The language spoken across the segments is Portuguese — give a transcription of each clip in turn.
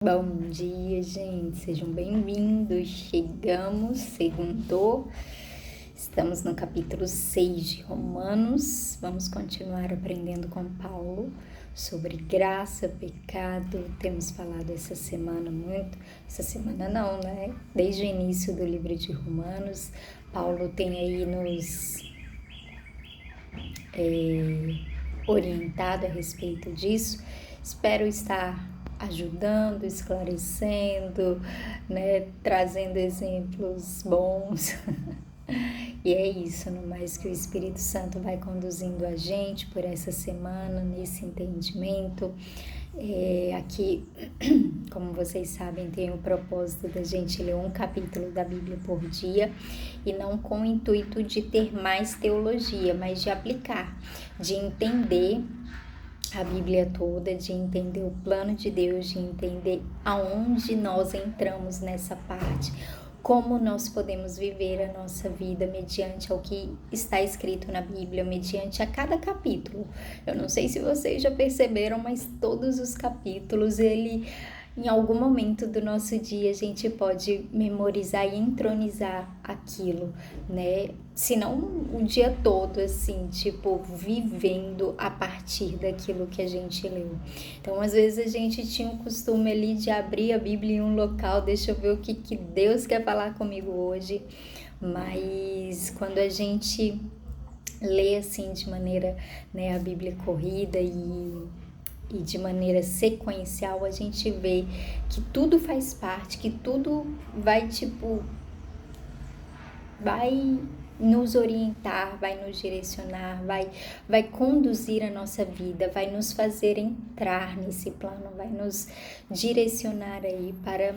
Bom dia, gente, sejam bem-vindos. Chegamos, segundou, estamos no capítulo 6 de Romanos. Vamos continuar aprendendo com Paulo sobre graça, pecado. Temos falado essa semana muito, essa semana não, né? Desde o início do livro de Romanos, Paulo tem aí nos orientado a respeito disso. Espero estar ajudando, esclarecendo, né, trazendo exemplos bons. E é isso, no mais que o Espírito Santo vai conduzindo a gente por essa semana, nesse entendimento. Aqui, como vocês sabem, tem o propósito da gente ler um capítulo da Bíblia por dia, e não com o intuito de ter mais teologia, mas de aplicar, de entender a Bíblia toda, de entender o plano de Deus, de entender aonde nós entramos nessa parte, como nós podemos viver a nossa vida mediante ao que está escrito na Bíblia, mediante a cada capítulo. Eu não sei se vocês já perceberam, mas todos os capítulos, em algum momento do nosso dia, a gente pode memorizar e entronizar aquilo, né? Se não o dia todo, assim, tipo, vivendo a partir daquilo que a gente leu. Então, às vezes a gente tinha o costume ali de abrir a Bíblia em um local, deixa eu ver o que Deus quer falar comigo hoje. Mas quando a gente lê assim de maneira, né, a Bíblia corrida e de maneira sequencial, a gente vê que tudo faz parte, que tudo vai nos orientar, vai nos direcionar, vai conduzir a nossa vida, vai nos fazer entrar nesse plano, vai nos direcionar aí para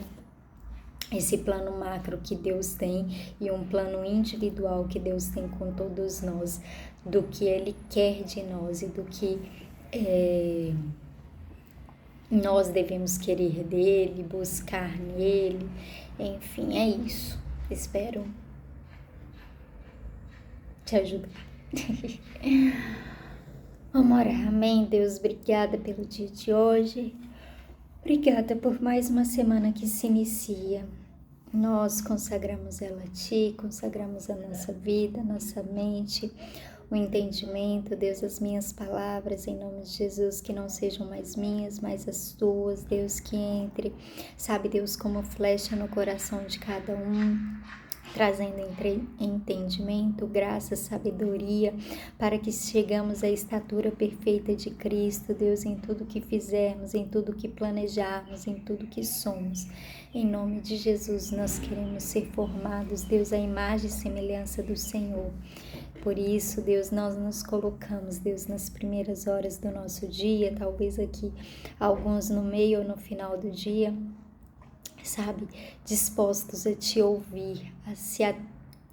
esse plano macro que Deus tem e um plano individual que Deus tem com todos nós, do que Ele quer de nós e do que nós devemos querer dele, buscar nele. Enfim, é isso. Espero te ajudar. Vamos orar. Amém, Deus, obrigada pelo dia de hoje. Obrigada por mais uma semana que se inicia. Nós consagramos ela a Ti, consagramos a nossa vida, a nossa mente, o entendimento, Deus, as minhas palavras, em nome de Jesus, que não sejam mais minhas, mas as Tuas, Deus, que entre, sabe, Deus, como flecha no coração de cada um, trazendo entendimento, graça, sabedoria, para que chegamos à estatura perfeita de Cristo, Deus, em tudo que fizermos, em tudo que planejarmos, em tudo que somos. Em nome de Jesus, nós queremos ser formados, Deus, à imagem e semelhança do Senhor. Por isso, Deus, nós nos colocamos, Deus, nas primeiras horas do nosso dia, talvez aqui alguns no meio ou no final do dia, sabe, dispostos a te ouvir,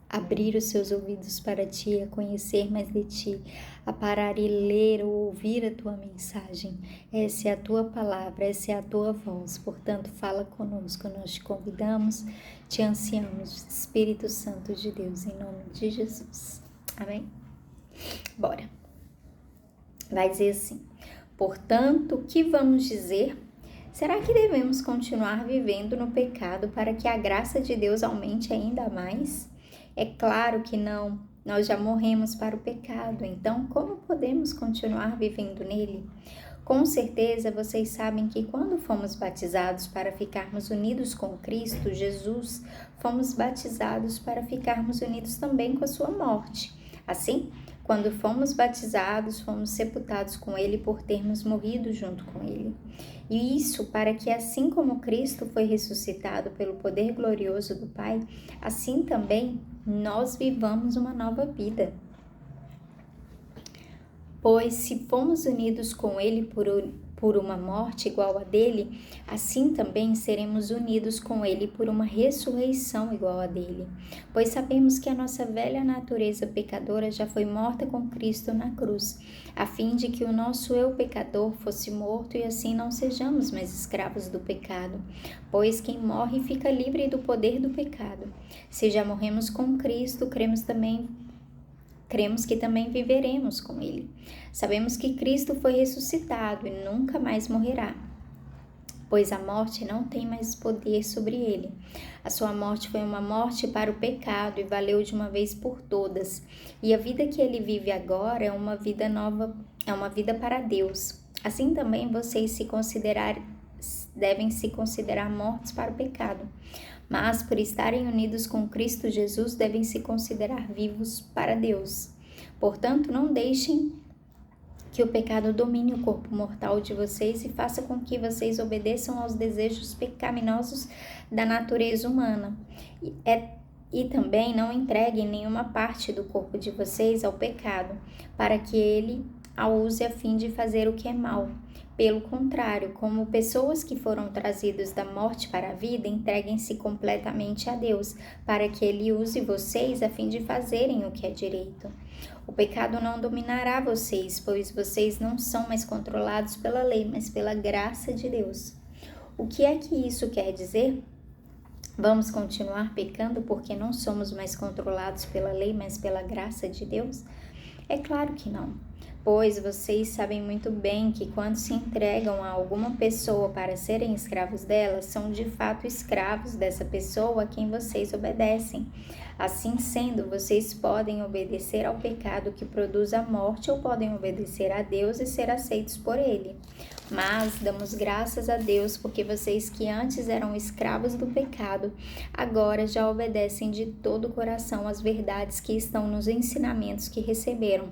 abrir os seus ouvidos para ti, a conhecer mais de ti, a parar e ler ou ouvir a tua mensagem. Essa é a tua palavra, essa é a tua voz, portanto, fala conosco, nós te convidamos, te ansiamos, Espírito Santo de Deus, em nome de Jesus. Amém? Bora. Vai dizer assim: portanto, o que vamos dizer? Será que devemos continuar vivendo no pecado para que a graça de Deus aumente ainda mais? É claro que não. Nós já morremos para o pecado, então como podemos continuar vivendo nele? Com certeza vocês sabem que quando fomos batizados para ficarmos unidos com Cristo Jesus, fomos batizados para ficarmos unidos também com a sua morte. Assim, quando fomos batizados, fomos sepultados com Ele por termos morrido junto com Ele. E isso para que, assim como Cristo foi ressuscitado pelo poder glorioso do Pai, assim também nós vivamos uma nova vida. Pois se fomos unidos com Ele por uma morte igual a dele, assim também seremos unidos com Ele por uma ressurreição igual a dele. Pois sabemos que a nossa velha natureza pecadora já foi morta com Cristo na cruz, a fim de que o nosso eu pecador fosse morto e assim não sejamos mais escravos do pecado. Pois quem morre fica livre do poder do pecado. Se já morremos com Cristo, cremos que também viveremos com Ele. Sabemos que Cristo foi ressuscitado e nunca mais morrerá. pois a morte não tem mais poder sobre ele. A sua morte foi uma morte para o pecado e valeu de uma vez por todas. E a vida que ele vive agora é uma vida nova, é uma vida para Deus. Assim também vocês devem se considerar mortos para o pecado. Mas, por estarem unidos com Cristo Jesus, devem se considerar vivos para Deus. Portanto, não deixem que o pecado domine o corpo mortal de vocês e faça com que vocês obedeçam aos desejos pecaminosos da natureza humana. E também não entreguem nenhuma parte do corpo de vocês ao pecado, para que ele a use a fim de fazer o que é mal. Pelo contrário, como pessoas que foram trazidas da morte para a vida, entreguem-se completamente a Deus, para que ele use vocês a fim de fazerem o que é direito. O pecado não dominará vocês, pois vocês não são mais controlados pela lei, mas pela graça de Deus. O que é que isso quer dizer? Vamos continuar pecando porque não somos mais controlados pela lei, mas pela graça de Deus? É claro que não, pois vocês sabem muito bem que quando se entregam a alguma pessoa para serem escravos dela, são de fato escravos dessa pessoa a quem vocês obedecem. Assim sendo, vocês podem obedecer ao pecado que produz a morte ou podem obedecer a Deus e ser aceitos por Ele. Mas damos graças a Deus porque vocês que antes eram escravos do pecado, agora já obedecem de todo o coração às verdades que estão nos ensinamentos que receberam.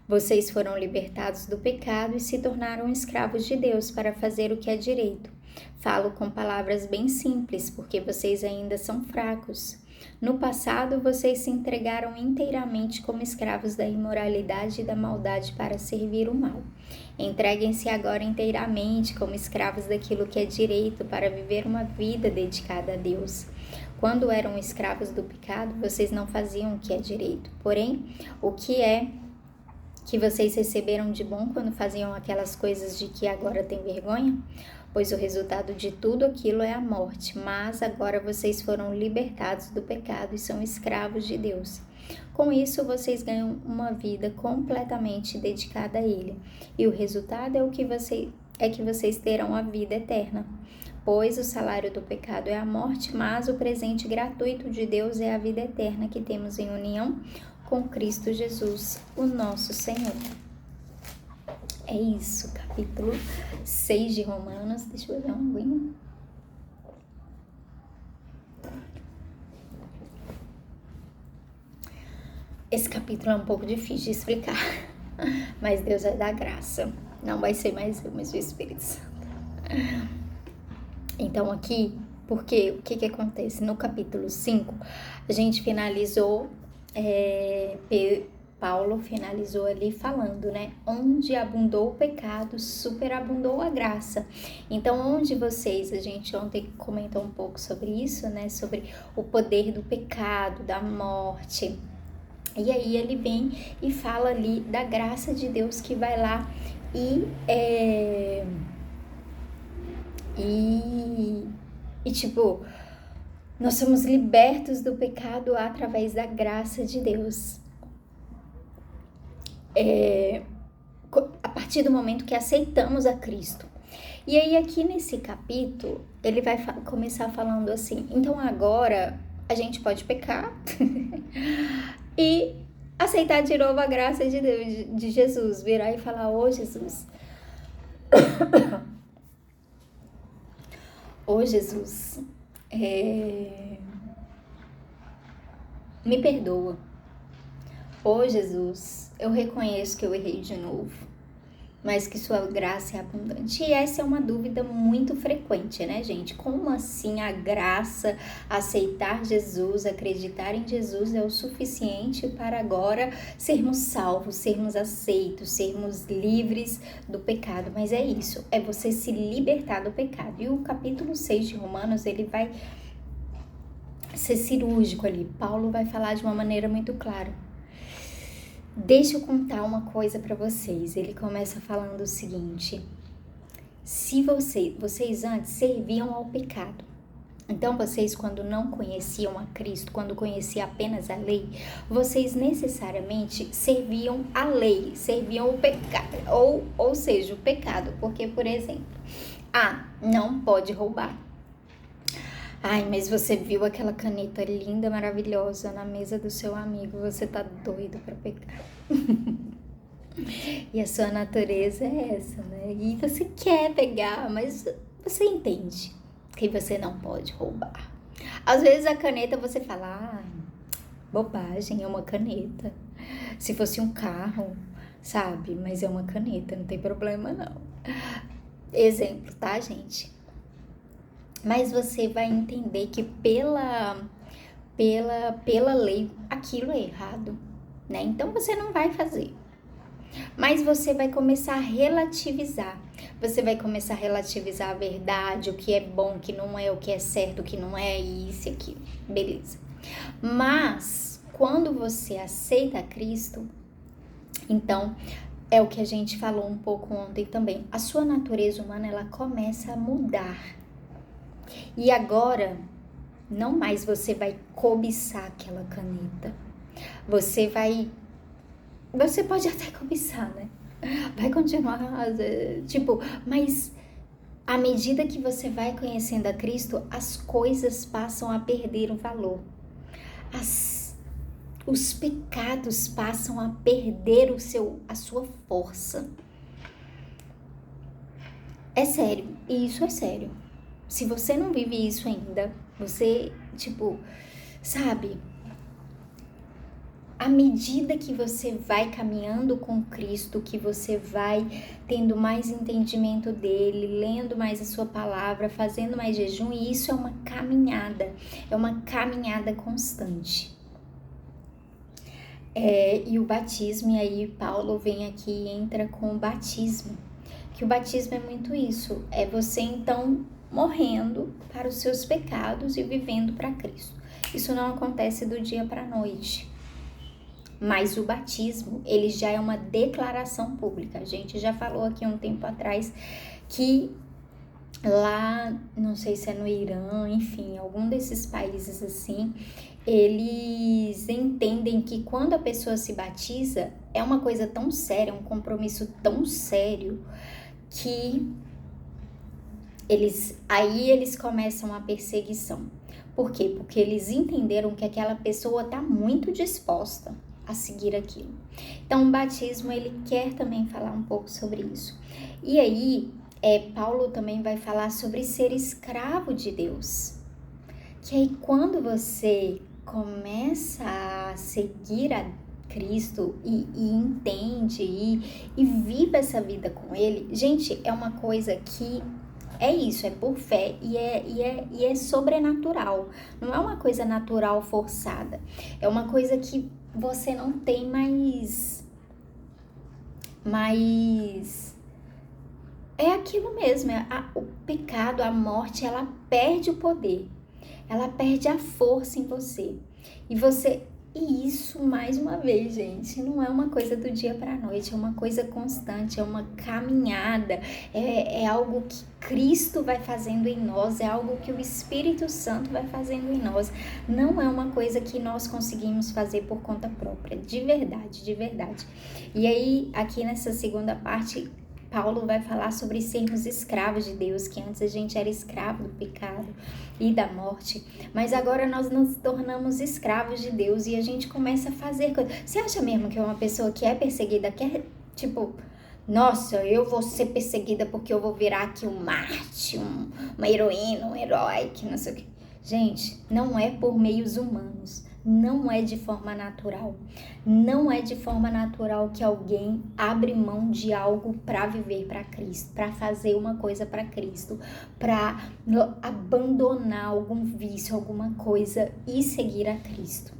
Vocês foram libertados do pecado e se tornaram escravos de Deus para fazer o que é direito. Falo com palavras bem simples, porque vocês ainda são fracos. No passado, vocês se entregaram inteiramente como escravos da imoralidade e da maldade para servir o mal. Entreguem-se agora inteiramente como escravos daquilo que é direito para viver uma vida dedicada a Deus. Quando eram escravos do pecado, vocês não faziam o que é direito. Porém, o que é que vocês receberam de bom quando faziam aquelas coisas de que agora têm vergonha? Pois o resultado de tudo aquilo é a morte, mas agora vocês foram libertados do pecado e são escravos de Deus. Com isso, vocês ganham uma vida completamente dedicada a Ele, e o resultado é que vocês terão a vida eterna. Pois o salário do pecado é a morte, mas o presente gratuito de Deus é a vida eterna que temos em união com Cristo Jesus, o nosso Senhor. É isso, capítulo 6 de Romanos. Deixa eu beber uma aguinha. Esse capítulo é um pouco difícil de explicar, mas Deus vai dar graça. Não vai ser mais eu, mas o Espírito Santo. Então aqui, porque o que acontece? No capítulo 5, a gente finalizou... Paulo finalizou ali falando, né? Onde abundou o pecado, superabundou a graça. Então, onde vocês, a gente ontem comentou um pouco sobre isso, né? Sobre o poder do pecado, da morte. E aí ele vem e fala ali da graça de Deus que vai lá e tipo, nós somos libertos do pecado através da graça de Deus. A partir do momento que aceitamos a Cristo. E aí aqui nesse capítulo, ele vai começar falando assim, então agora a gente pode pecar e aceitar de novo a graça de Deus, de Jesus, virar e falar, ô Jesus, ô Jesus, me perdoa. Ô Jesus, eu reconheço que eu errei de novo, mas que sua graça é abundante. E essa é uma dúvida muito frequente, né, gente? Como assim a graça, aceitar Jesus, acreditar em Jesus é o suficiente para agora sermos salvos, sermos aceitos, sermos livres do pecado? Mas é isso, é você se libertar do pecado. E o capítulo 6 de Romanos, ele vai ser cirúrgico ali. Paulo vai falar de uma maneira muito clara. Deixa eu contar uma coisa para vocês. Ele começa falando o seguinte: se vocês antes serviam ao pecado, Então, vocês, quando não conheciam a Cristo, quando conheciam apenas a lei, vocês necessariamente serviam a lei, serviam o pecado, ou seja, o pecado. Porque, por exemplo, não pode roubar. Ai, mas você viu aquela caneta linda, maravilhosa na mesa do seu amigo, você tá doido pra pegar. E a sua natureza é essa, né? E você quer pegar, mas você entende que você não pode roubar. Às vezes a caneta você fala, bobagem, é uma caneta. Se fosse um carro, sabe? Mas é uma caneta, não tem problema não. Exemplo, tá, gente? Mas você vai entender que pela lei aquilo é errado, né? Então você não vai fazer. Mas você vai começar a relativizar. Você vai começar a relativizar a verdade, o que é bom, o que não é, o que é certo, o que não é, isso e aquilo. Beleza. Mas, quando você aceita Cristo, então, é o que a gente falou um pouco ontem também. A sua natureza humana, ela começa a mudar. E agora, não mais você vai cobiçar aquela caneta. Você pode até cobiçar, né? Vai continuar, mas à medida que você vai conhecendo a Cristo, as coisas passam a perder o valor. Os pecados passam a perder a sua força. É sério, e isso é sério. Se você não vive isso ainda, você, sabe? À medida que você vai caminhando com Cristo, que você vai tendo mais entendimento dele, lendo mais a sua palavra, fazendo mais jejum, e isso é uma caminhada constante. E o batismo, e aí Paulo vem aqui e entra com o batismo, que o batismo é muito isso, é você então morrendo para os seus pecados e vivendo para Cristo. Isso não acontece do dia para a noite. Mas o batismo, ele já é uma declaração pública. A gente já falou aqui um tempo atrás que lá, não sei se é no Irã, enfim, algum desses países assim, eles entendem que quando a pessoa se batiza, é uma coisa tão séria, um compromisso tão sério, que eles começam a perseguição. Por quê? Porque eles entenderam que aquela pessoa está muito disposta a seguir aquilo. Então, o batismo, ele quer também falar um pouco sobre isso. E aí, Paulo também vai falar sobre ser escravo de Deus. Que aí, quando você começa a seguir a Cristo e entende e vive essa vida com Ele, gente, é uma coisa que é isso, é por fé e é sobrenatural. Não é uma coisa natural forçada. É uma coisa que você não tem mais é aquilo mesmo, o pecado, a morte, ela perde o poder, ela perde a força em você. E isso, mais uma vez, gente, não é uma coisa do dia para a noite, é uma coisa constante, é uma caminhada, é algo que Cristo vai fazendo em nós, é algo que o Espírito Santo vai fazendo em nós. Não é uma coisa que nós conseguimos fazer por conta própria, de verdade, de verdade. E aí, aqui nessa segunda parte, Paulo vai falar sobre sermos escravos de Deus, que antes a gente era escravo do pecado e da morte, mas agora nós nos tornamos escravos de Deus e a gente começa a fazer coisas. Você acha mesmo que uma pessoa que é perseguida quer, nossa, eu vou ser perseguida porque eu vou virar aqui um Marte, uma heroína, um herói, que não sei o que. Gente, não é por meios humanos. Não é de forma natural. Não é de forma natural que alguém abre mão de algo para viver para Cristo, para fazer uma coisa para Cristo, para abandonar algum vício, alguma coisa e seguir a Cristo.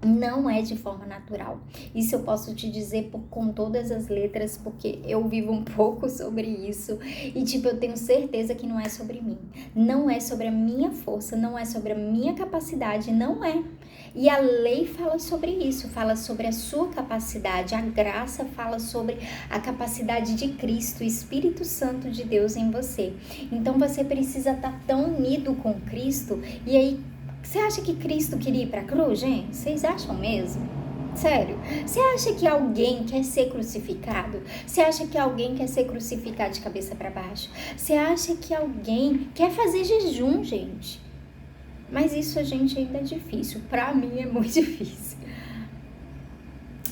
Não é de forma natural. Isso eu posso te dizer com todas as letras, porque eu vivo um pouco sobre isso. E eu tenho certeza que não é sobre mim. Não é sobre a minha força, não é sobre a minha capacidade, não é. E a lei fala sobre isso, fala sobre a sua capacidade. A graça fala sobre a capacidade de Cristo, o Espírito Santo de Deus em você. Então você precisa estar tão unido com Cristo. E aí, você acha que Cristo queria ir para a cruz, gente? Vocês acham mesmo? Sério? Você acha que alguém quer ser crucificado? Você acha que alguém quer ser crucificado de cabeça para baixo? Você acha que alguém quer fazer jejum, gente? Mas isso, gente, ainda é difícil. Para mim é muito difícil.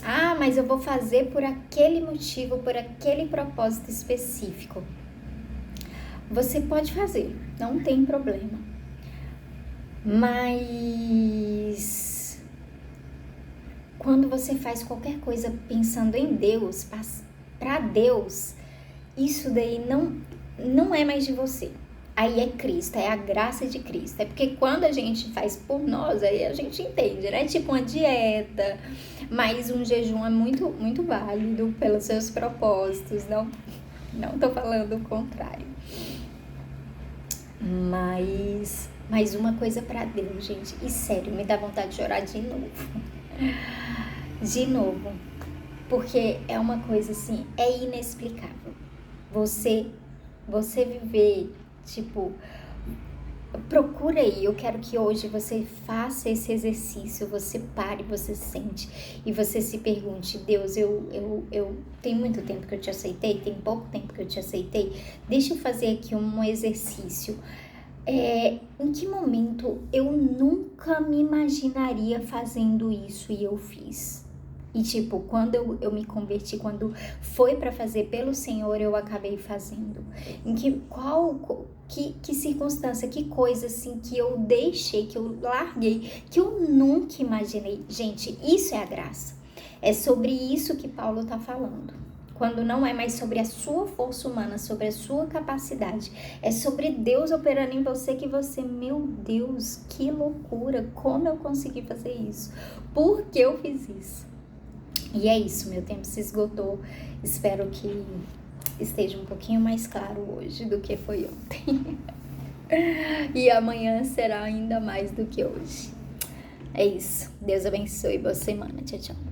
Ah, mas eu vou fazer por aquele motivo, por aquele propósito específico. Você pode fazer, não tem problema. Mas quando você faz qualquer coisa pensando em Deus, para Deus, isso daí não é mais de você. Aí é Cristo, é a graça de Cristo. É porque quando a gente faz por nós, aí a gente entende, né? Tipo uma dieta, mas um jejum é muito, muito válido pelos seus propósitos. Não tô falando o contrário. Mas uma coisa pra Deus, gente. E sério, me dá vontade de chorar de novo. De novo. Porque é uma coisa assim, é inexplicável. Você viver, tipo, procura aí. Eu quero que hoje você faça esse exercício. Você pare, você sente. E você se pergunte, Deus, eu tem muito tempo que eu te aceitei? Tem pouco tempo que eu te aceitei? Deixa eu fazer aqui um exercício. Em que momento eu nunca me imaginaria fazendo isso e eu fiz? E tipo, quando eu me converti, quando foi para fazer pelo Senhor, eu acabei fazendo. Em que circunstância, que coisa assim que eu deixei, que eu larguei, que eu nunca imaginei. Gente, isso é a graça. É sobre isso que Paulo tá falando. Quando não é mais sobre a sua força humana, sobre a sua capacidade. É sobre Deus operando em você que você, meu Deus, que loucura, como eu consegui fazer isso? Por que eu fiz isso? E é isso, meu tempo se esgotou. Espero que esteja um pouquinho mais claro hoje do que foi ontem. E amanhã será ainda mais do que hoje. É isso. Deus abençoe. Boa semana. Tchau, tchau.